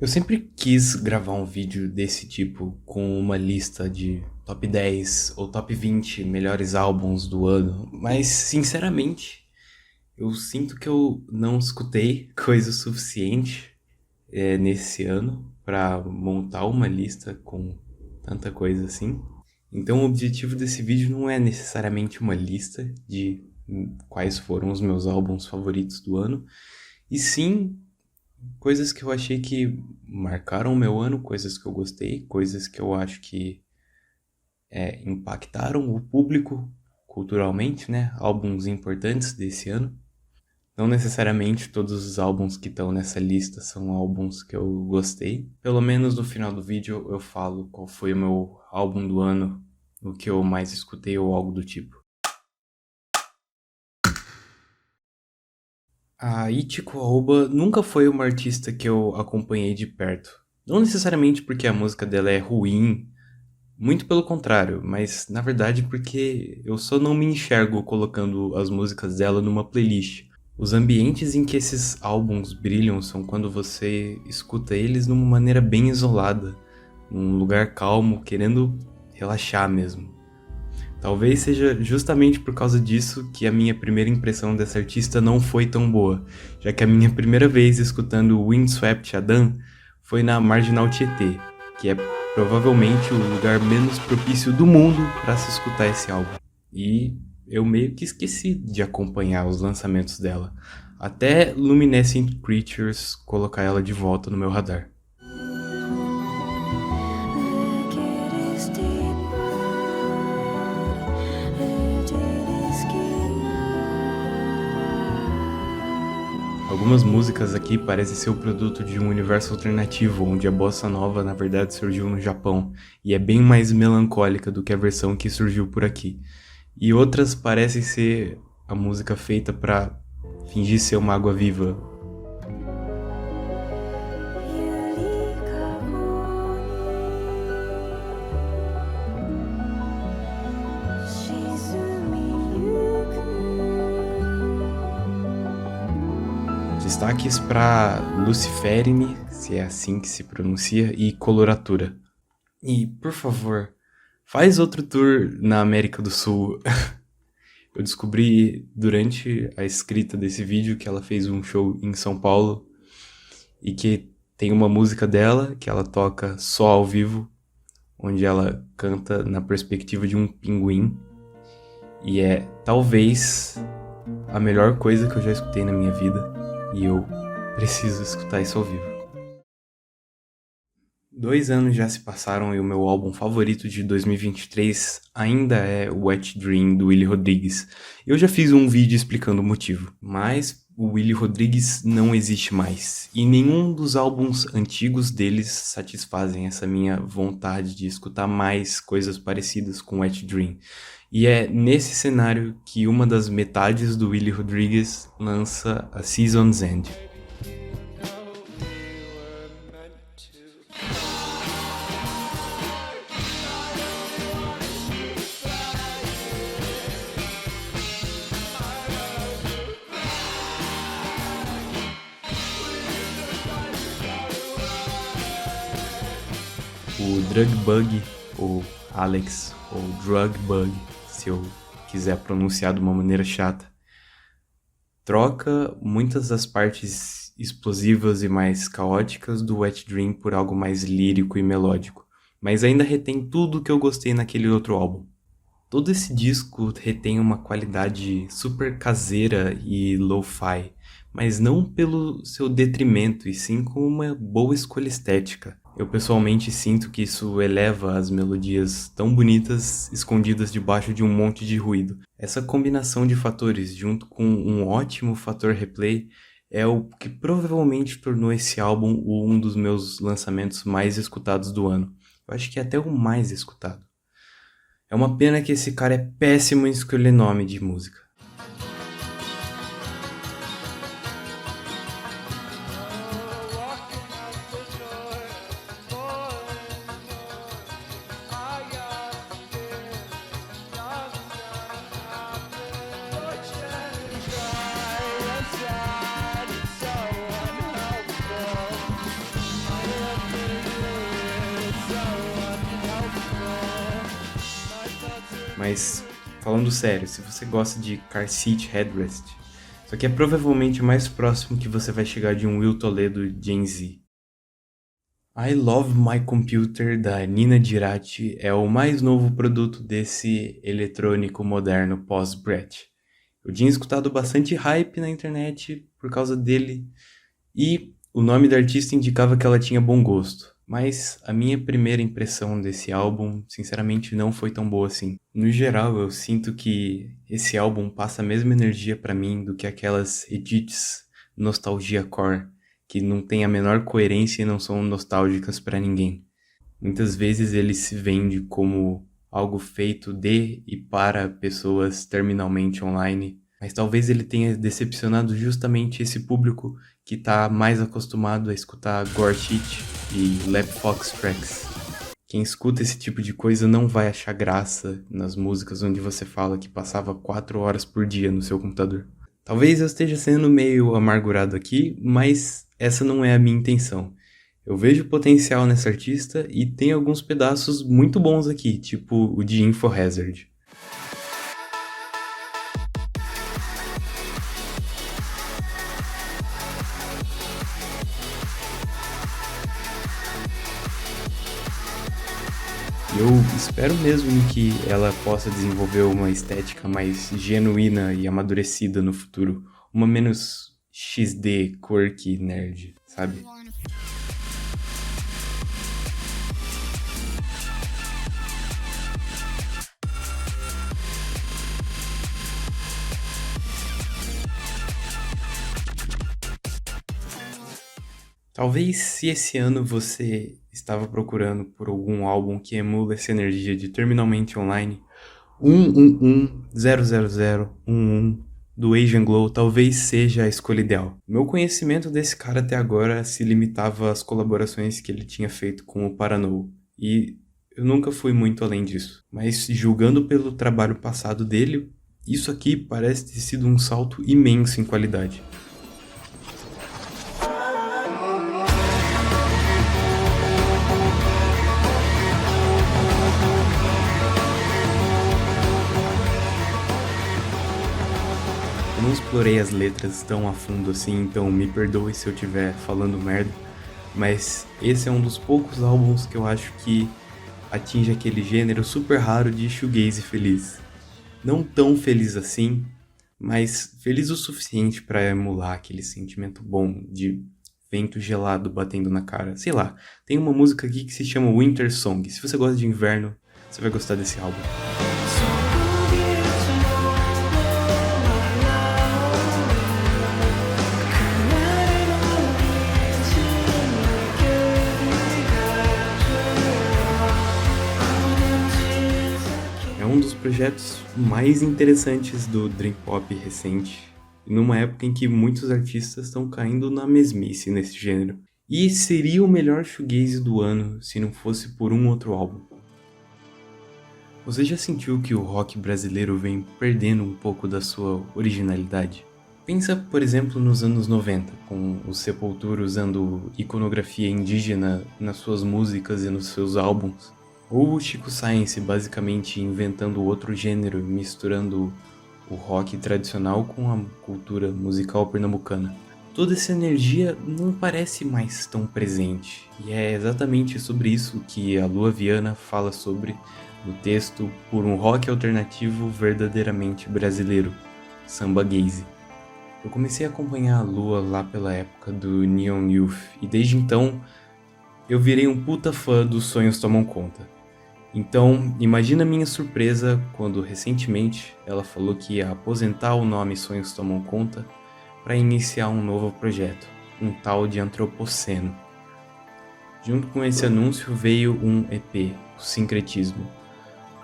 Eu sempre quis gravar um vídeo desse tipo com uma lista de top 10 ou top 20 melhores álbuns do ano, mas sinceramente, eu sinto que eu não escutei coisa suficiente nesse ano pra montar uma lista com tanta coisa assim. Então o objetivo desse vídeo não é necessariamente uma lista de quais foram os meus álbuns favoritos do ano, e sim coisas que eu achei que marcaram o meu ano, coisas que eu gostei, coisas que eu acho que impactaram o público culturalmente, né? Álbuns importantes desse ano. Não necessariamente todos os álbuns que estão nessa lista são álbuns que eu gostei. Pelo menos no final do vídeo eu falo qual foi o meu álbum do ano, o que eu mais escutei ou algo do tipo. A Ichiko Aoba nunca foi uma artista que eu acompanhei de perto. Não necessariamente porque a música dela é ruim, muito pelo contrário, mas na verdade porque eu só não me enxergo colocando as músicas dela numa playlist. Os ambientes em que esses álbuns brilham são quando você escuta eles de uma maneira bem isolada, num lugar calmo, querendo relaxar mesmo. Talvez seja justamente por causa disso que a minha primeira impressão dessa artista não foi tão boa, já que a minha primeira vez escutando Windswept Adam foi na Marginal Tietê, que é provavelmente o lugar menos propício do mundo para se escutar esse álbum. E eu meio que esqueci de acompanhar os lançamentos dela, até Luminescent Creatures colocar ela de volta no meu radar. Algumas músicas aqui parecem ser o produto de um universo alternativo, onde a bossa nova na verdade surgiu no Japão e é bem mais melancólica do que a versão que surgiu por aqui. E outras parecem ser a música feita pra fingir ser uma água viva. Destaques para Luciferine, se é assim que se pronuncia, e Coloratura. E, por favor, faz outro tour na América do Sul. Eu descobri durante a escrita desse vídeo que ela fez um show em São Paulo e que tem uma música dela que ela toca só ao vivo, onde ela canta na perspectiva de um pinguim. E é talvez a melhor coisa que eu já escutei na minha vida. E eu preciso escutar isso ao vivo. 2 anos já se passaram e o meu álbum favorito de 2023 ainda é Wet Dream, do Willy Rodrigues. Eu já fiz um vídeo explicando o motivo, mas o Willy Rodrigues não existe mais. E nenhum dos álbuns antigos deles satisfazem essa minha vontade de escutar mais coisas parecidas com Wet Dream. E é nesse cenário que uma das metades do Willy Rodrigues lança a Season's End. O Drug Bug, ou Alex, ou Drug Bug, se eu quiser pronunciar de uma maneira chata, troca muitas das partes explosivas e mais caóticas do Wet Dream por algo mais lírico e melódico, mas ainda retém tudo que eu gostei naquele outro álbum. Todo esse disco retém uma qualidade super caseira e lo-fi, mas não pelo seu detrimento, e sim com uma boa escolha estética. Eu pessoalmente sinto que isso eleva as melodias tão bonitas escondidas debaixo de um monte de ruído. Essa combinação de fatores, junto com um ótimo fator replay, é o que provavelmente tornou esse álbum um dos meus lançamentos mais escutados do ano. Eu acho que é até o mais escutado. É uma pena que esse cara é péssimo em escolher nome de música. Mas, falando sério, se você gosta de Car Seat Headrest, isso aqui é provavelmente o mais próximo que você vai chegar de um Will Toledo Gen Z. I Love My Computer, da Nina Girati, é o mais novo produto desse eletrônico moderno pós-Brett. Eu tinha escutado bastante hype na internet por causa dele, e o nome da artista indicava que ela tinha bom gosto. Mas a minha primeira impressão desse álbum, sinceramente, não foi tão boa assim. No geral, eu sinto que esse álbum passa a mesma energia pra mim do que aquelas edits nostalgia core, que não tem a menor coerência e não são nostálgicas pra ninguém. Muitas vezes ele se vende como algo feito de e para pessoas terminalmente online, mas talvez ele tenha decepcionado justamente esse público que tá mais acostumado a escutar Gore Shit e Lab Fox Tracks. Quem escuta esse tipo de coisa não vai achar graça nas músicas onde você fala que passava 4 horas por dia no seu computador. Talvez eu esteja sendo meio amargurado aqui, mas essa não é a minha intenção. Eu vejo potencial nessa artista e tem alguns pedaços muito bons aqui, tipo o de Info Hazard. Eu espero mesmo que ela possa desenvolver uma estética mais genuína e amadurecida no futuro. Uma menos XD, quirky, nerd, sabe? Talvez se esse ano você estava procurando por algum álbum que emula essa energia de terminalmente online, 111-000-11 do Asian Glow talvez seja a escolha ideal. Meu conhecimento desse cara até agora se limitava às colaborações que ele tinha feito com o Paranoia, e eu nunca fui muito além disso. Mas julgando pelo trabalho passado dele, isso aqui parece ter sido um salto imenso em qualidade. Eu não explorei as letras tão a fundo assim, então me perdoe se eu estiver falando merda, mas esse é um dos poucos álbuns que eu acho que atinge aquele gênero super raro de shoegaze feliz. Não tão feliz assim, mas feliz o suficiente pra emular aquele sentimento bom de vento gelado batendo na cara. Sei lá, tem uma música aqui que se chama Winter Song. Se você gosta de inverno, você vai gostar desse álbum. É um dos projetos mais interessantes do Dream Pop recente, numa época em que muitos artistas estão caindo na mesmice nesse gênero. E seria o melhor shoegaze do ano se não fosse por um outro álbum. Você já sentiu que o rock brasileiro vem perdendo um pouco da sua originalidade? Pensa, por exemplo, nos anos 90, com o Sepultura usando iconografia indígena nas suas músicas e nos seus álbuns. Ou o Chico Science basicamente inventando outro gênero, misturando o rock tradicional com a cultura musical pernambucana. Toda essa energia não parece mais tão presente, e é exatamente sobre isso que a Lua Viana fala sobre no texto Por um Rock Alternativo Verdadeiramente Brasileiro, Samba Gaze. Eu comecei a acompanhar a Lua lá pela época do Neon Youth, e desde então eu virei um puta fã dos Sonhos Tomam Conta. Então, imagina minha surpresa quando recentemente ela falou que ia aposentar o nome Sonhos Tomam Conta para iniciar um novo projeto, um tal de Antropoceno. Junto com esse anúncio veio um EP, o Sincretismo.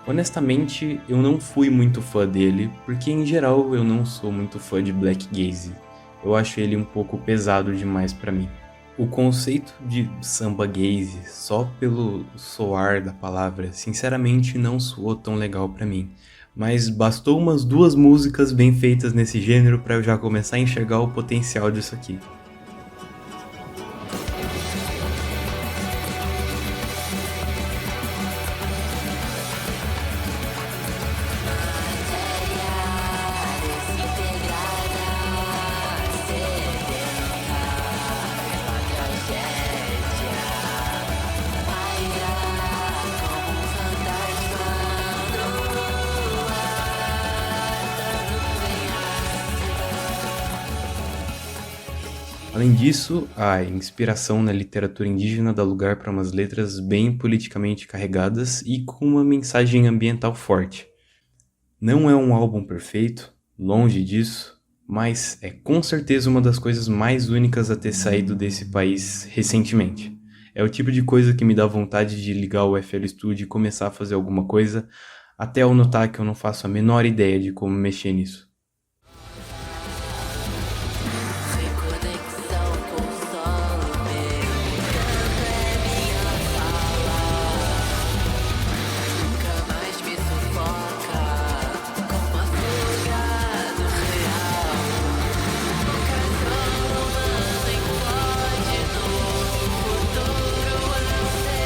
Honestamente, eu não fui muito fã dele, porque em geral eu não sou muito fã de Black Gaze. Eu acho ele um pouco pesado demais para mim. O conceito de samba gaze, só pelo soar da palavra, sinceramente não soou tão legal pra mim. Mas bastou umas 2 músicas bem feitas nesse gênero pra eu já começar a enxergar o potencial disso aqui. Além disso, a inspiração na literatura indígena dá lugar para umas letras bem politicamente carregadas e com uma mensagem ambiental forte. Não é um álbum perfeito, longe disso, mas é com certeza uma das coisas mais únicas a ter saído desse país recentemente. É o tipo de coisa que me dá vontade de ligar o FL Studio e começar a fazer alguma coisa, até eu notar que eu não faço a menor ideia de como mexer nisso. Reconexão com o solo meu. É minha fala, nunca mais me sufoca. Como a fuga do real. Casal humano implode no futuro ancestral.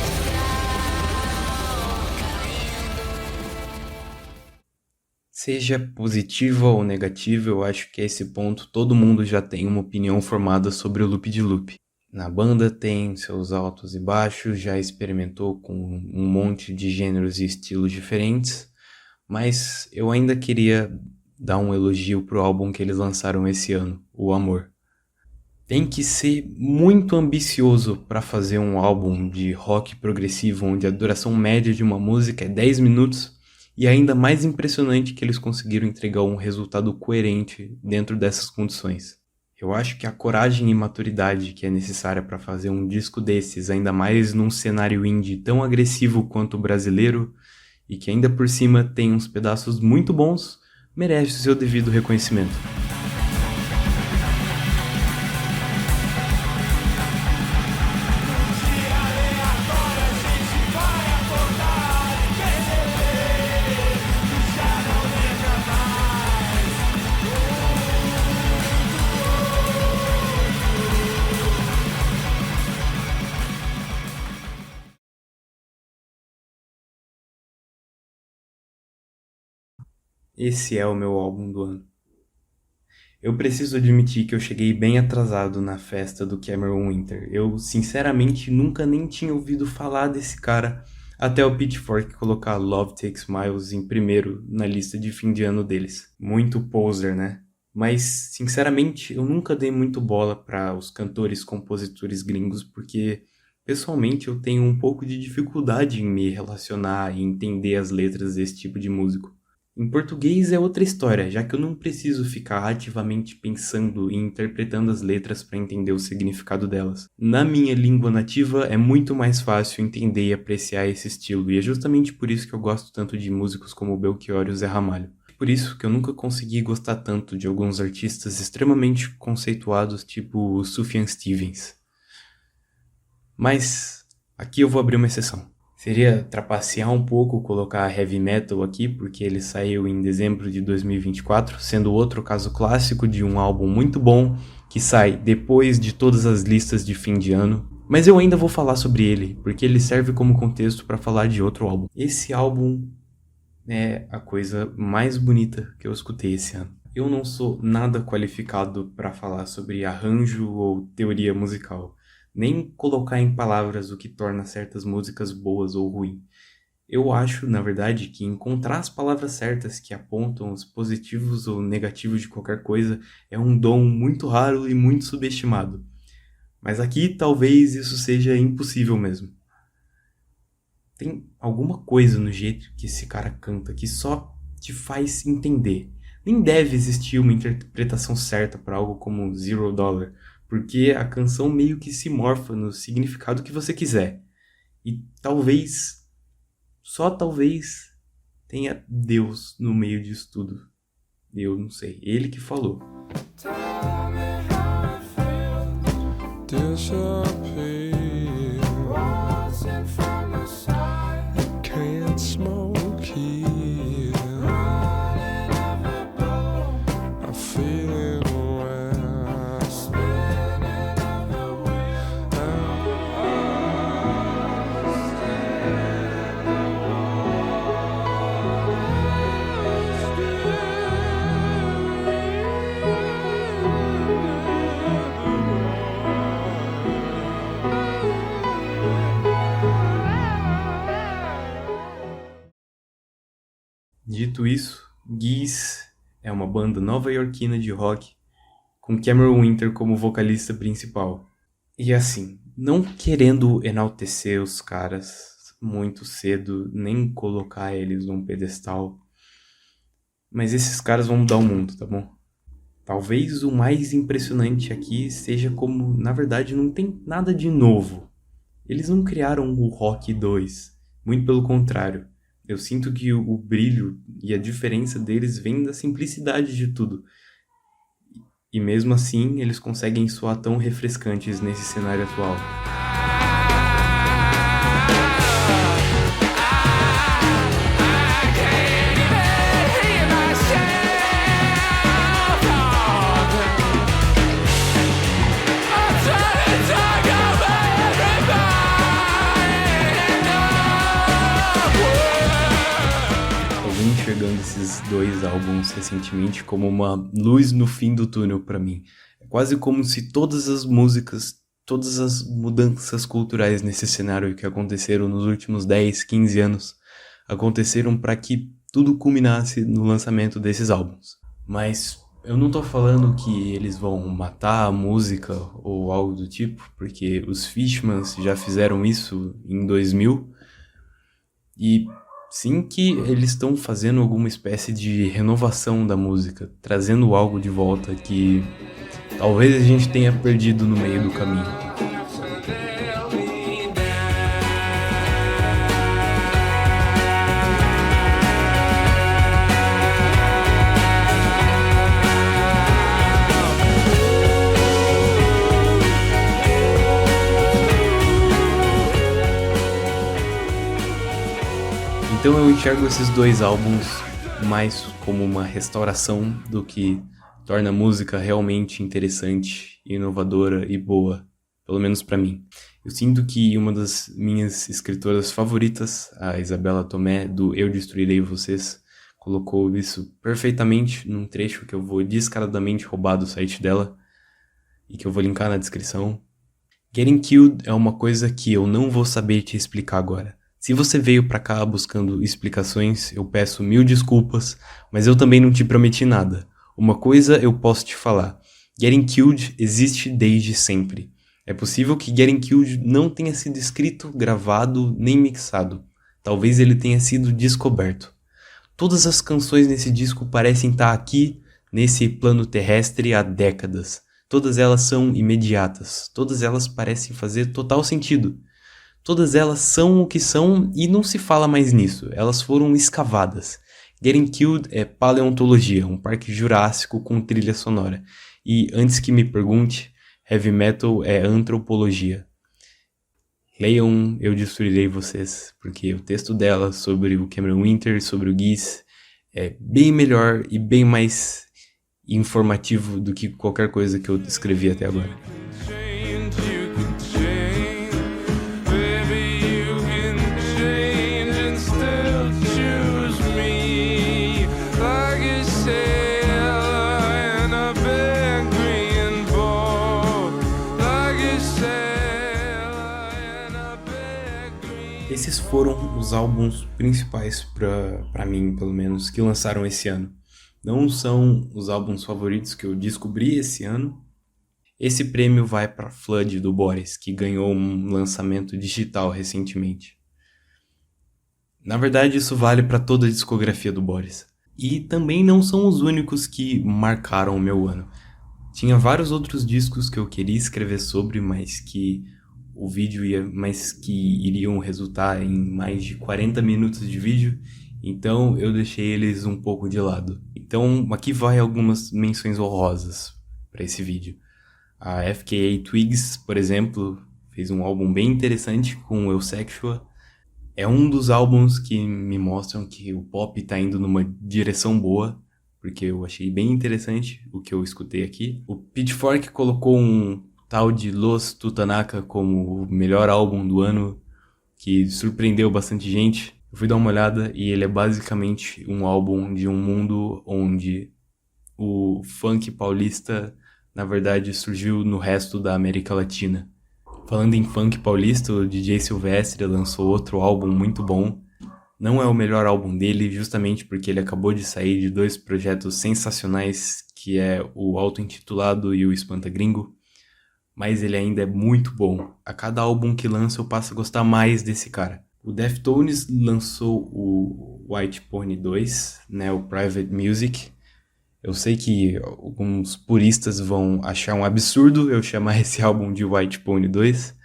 Seja positiva ou negativa, eu acho que a esse ponto todo mundo já tem uma opinião formada sobre o Loop de Loop. Na banda tem seus altos e baixos, já experimentou com um monte de gêneros e estilos diferentes, mas eu ainda queria dar um elogio pro álbum que eles lançaram esse ano, O Amor. Tem que ser muito ambicioso para fazer um álbum de rock progressivo onde a duração média de uma música é 10 minutos e ainda mais impressionante que eles conseguiram entregar um resultado coerente dentro dessas condições. Eu acho que a coragem e maturidade que é necessária para fazer um disco desses, ainda mais num cenário indie tão agressivo quanto o brasileiro e que ainda por cima tem uns pedaços muito bons, merece o seu devido reconhecimento. Esse é o meu álbum do ano. Eu preciso admitir que eu cheguei bem atrasado na festa do Cameron Winter. Eu, sinceramente, nunca nem tinha ouvido falar desse cara até o Pitchfork colocar Love Takes Miles em primeiro na lista de fim de ano deles. Muito poser, né? Mas, sinceramente, eu nunca dei muito bola para os cantores, compositores gringos, porque, pessoalmente, eu tenho um pouco de dificuldade em me relacionar e entender as letras desse tipo de músico. Em português é outra história, já que eu não preciso ficar ativamente pensando e interpretando as letras para entender o significado delas. Na minha língua nativa é muito mais fácil entender e apreciar esse estilo, e é justamente por isso que eu gosto tanto de músicos como Belchior e o Zé Ramalho. Por isso que eu nunca consegui gostar tanto de alguns artistas extremamente conceituados, tipo o Sufjan Stevens. Mas aqui eu vou abrir uma exceção. Seria trapacear um pouco colocar heavy metal aqui, porque ele saiu em dezembro de 2024, sendo outro caso clássico de um álbum muito bom que sai depois de todas as listas de fim de ano. Mas eu ainda vou falar sobre ele, porque ele serve como contexto para falar de outro álbum. Esse álbum é a coisa mais bonita que eu escutei esse ano. Eu não sou nada qualificado para falar sobre arranjo ou teoria musical, nem colocar em palavras o que torna certas músicas boas ou ruins. Eu acho, na verdade, que encontrar as palavras certas que apontam os positivos ou negativos de qualquer coisa é um dom muito raro e muito subestimado. Mas aqui talvez isso seja impossível mesmo. Tem alguma coisa no jeito que esse cara canta que só te faz entender. Nem deve existir uma interpretação certa para algo como Zero Dollar, porque a canção meio que se morfa no significado que você quiser. E talvez, só talvez, tenha Deus no meio disso tudo. Eu não sei, ele que falou. Tell me how it feels. Disappear. Watching from the side. Can't smoke here. Running every blow. I feel it well. Spinning of the wheel. Dito isso, Geese é uma banda nova-iorquina de rock com Cameron Winter como vocalista principal. E assim, não querendo enaltecer os caras muito cedo, nem colocar eles num pedestal, mas esses caras vão mudar o mundo, tá bom? Talvez o mais impressionante aqui seja como, na verdade, não tem nada de novo. Eles não criaram o Rock 2, muito pelo contrário. Eu sinto que o brilho e a diferença deles vem da simplicidade de tudo. E mesmo assim, eles conseguem soar tão refrescantes nesse cenário atual. Enxergando esses dois álbuns recentemente como uma luz no fim do túnel pra mim. É quase como se todas as músicas, todas as mudanças culturais nesse cenário que aconteceram nos últimos 10, 15 anos aconteceram para que tudo culminasse no lançamento desses álbuns. Mas eu não tô falando que eles vão matar a música ou algo do tipo, porque os Fishmans já fizeram isso em 2000 e sim que eles estão fazendo alguma espécie de renovação da música, trazendo algo de volta que talvez a gente tenha perdido no meio do caminho. Então eu enxergo esses dois álbuns mais como uma restauração do que torna a música realmente interessante, inovadora e boa, pelo menos pra mim. Eu sinto que uma das minhas escritoras favoritas, a Isabela Tomé, do Eu Destruirei Vocês, colocou isso perfeitamente num trecho que eu vou descaradamente roubar do site dela e que eu vou linkar na descrição. Getting Killed é uma coisa que eu não vou saber te explicar agora. Se você veio pra cá buscando explicações, eu peço 1000 desculpas, mas eu também não te prometi nada. Uma coisa eu posso te falar. Getting Killed existe desde sempre. É possível que Getting Killed não tenha sido escrito, gravado, nem mixado. Talvez ele tenha sido descoberto. Todas as canções nesse disco parecem estar aqui, nesse plano terrestre, há décadas. Todas elas são imediatas. Todas elas parecem fazer total sentido. Todas elas são o que são e não se fala mais nisso. Elas foram escavadas. Getting Killed é paleontologia, um parque jurássico com trilha sonora. E antes que me pergunte, heavy metal é antropologia. Leiam Eu Destruirei Vocês, porque o texto dela sobre o Cameron Winter, sobre o Geese, é bem melhor e bem mais informativo do que qualquer coisa que eu escrevi até agora. Esses foram os álbuns principais pra mim, pelo menos, que lançaram esse ano. Não são os álbuns favoritos que eu descobri esse ano. Esse prêmio vai para Flood, do Boris, que ganhou um lançamento digital recentemente. Na verdade, isso vale para toda a discografia do Boris. E também não são os únicos que marcaram o meu ano. Tinha vários outros discos que eu queria escrever sobre, mas que iriam resultar em mais de 40 minutos de vídeo, então eu deixei eles um pouco de lado. Então aqui vai algumas menções honrosas para esse vídeo. A FKA Twigs, por exemplo, fez um álbum bem interessante com Eusexual. É um dos álbuns que me mostram que o pop tá indo numa direção boa, porque eu achei bem interessante o que eu escutei aqui. O Pitchfork colocou um tal de Los Tutanaka como o melhor álbum do ano, que surpreendeu bastante gente. Eu fui dar uma olhada e ele é basicamente um álbum de um mundo onde o funk paulista, na verdade, surgiu no resto da América Latina. Falando em funk paulista, o DJ Silvestre lançou outro álbum muito bom, Não é o melhor álbum dele, justamente porque ele acabou de sair de 2 projetos sensacionais, que é o auto-intitulado e o Espanta Gringo, mas ele ainda é muito bom. A cada álbum que lança eu passo a gostar mais desse cara. O Deftones lançou o White Pony 2, né, o Private Music. Eu sei que alguns puristas vão achar um absurdo eu chamar esse álbum de White Pony 2,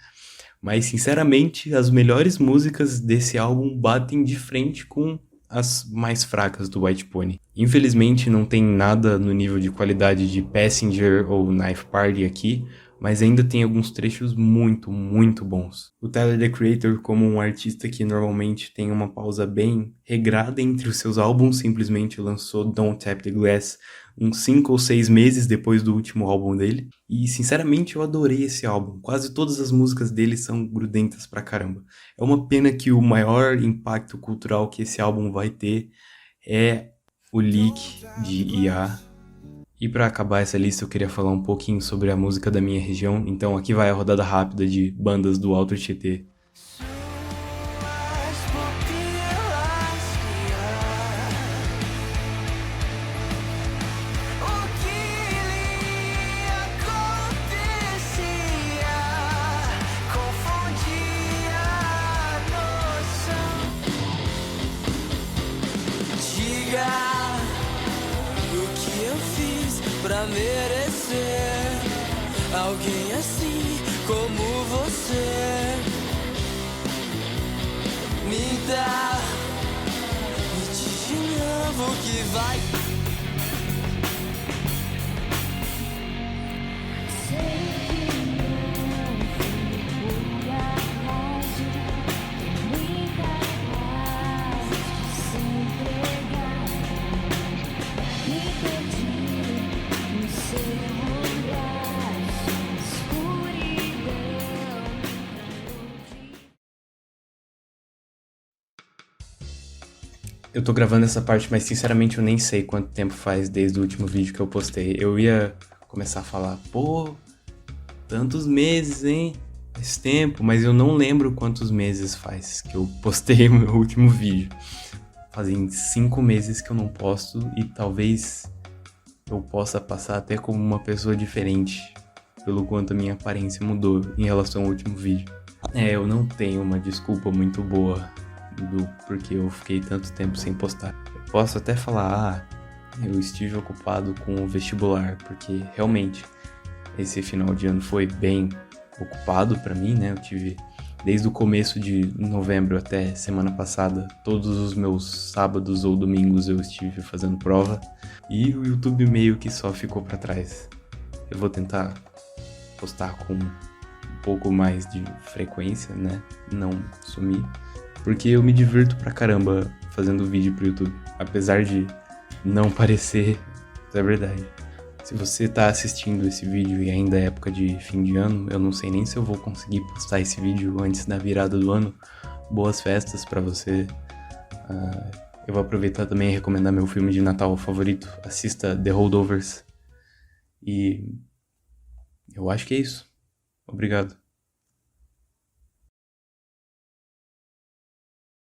mas sinceramente as melhores músicas desse álbum batem de frente com as mais fracas do White Pony. Infelizmente não tem nada no nível de qualidade de Passenger ou Knife Party aqui, mas ainda tem alguns trechos muito, muito bons. O Tyler, The Creator, como um artista que normalmente tem uma pausa bem regrada entre os seus álbuns, simplesmente lançou Don't Tap the Glass uns 5 ou 6 meses depois do último álbum dele. E, sinceramente, eu adorei esse álbum. Quase todas as músicas dele são grudentas pra caramba. É uma pena que o maior impacto cultural que esse álbum vai ter é o leak de IA. E para acabar essa lista eu queria falar um pouquinho sobre a música da minha região, então aqui vai a rodada rápida de bandas do Alto Tietê. Pra merecer alguém assim como você. Me diz de novo que vai. Eu tô gravando essa parte, mas sinceramente eu nem sei quanto tempo faz desde o último vídeo que eu postei. Eu ia começar a falar, pô, tantos meses, hein? Faz tempo, mas eu não lembro quantos meses faz que eu postei o meu último vídeo. Fazem 5 meses que eu não posto e talvez eu possa passar até como uma pessoa diferente, pelo quanto a minha aparência mudou em relação ao último vídeo. Eu não tenho uma desculpa muito boa do porque eu fiquei tanto tempo sem postar. Eu posso até falar, eu estive ocupado com o vestibular, porque realmente esse final de ano foi bem ocupado pra mim, né? Eu tive desde o começo de novembro até semana passada, todos os meus sábados ou domingos eu estive fazendo prova e o YouTube meio que só ficou pra trás. Eu vou tentar postar com um pouco mais de frequência, né? Não sumir, porque eu me divirto pra caramba fazendo vídeo pro YouTube, apesar de não parecer, mas é verdade. Se você tá assistindo esse vídeo e ainda é época de fim de ano, eu não sei nem se eu vou conseguir postar esse vídeo antes da virada do ano. Boas festas pra você. Eu vou aproveitar também e recomendar meu filme de Natal favorito. Assista The Holdovers. E eu acho que é isso. Obrigado.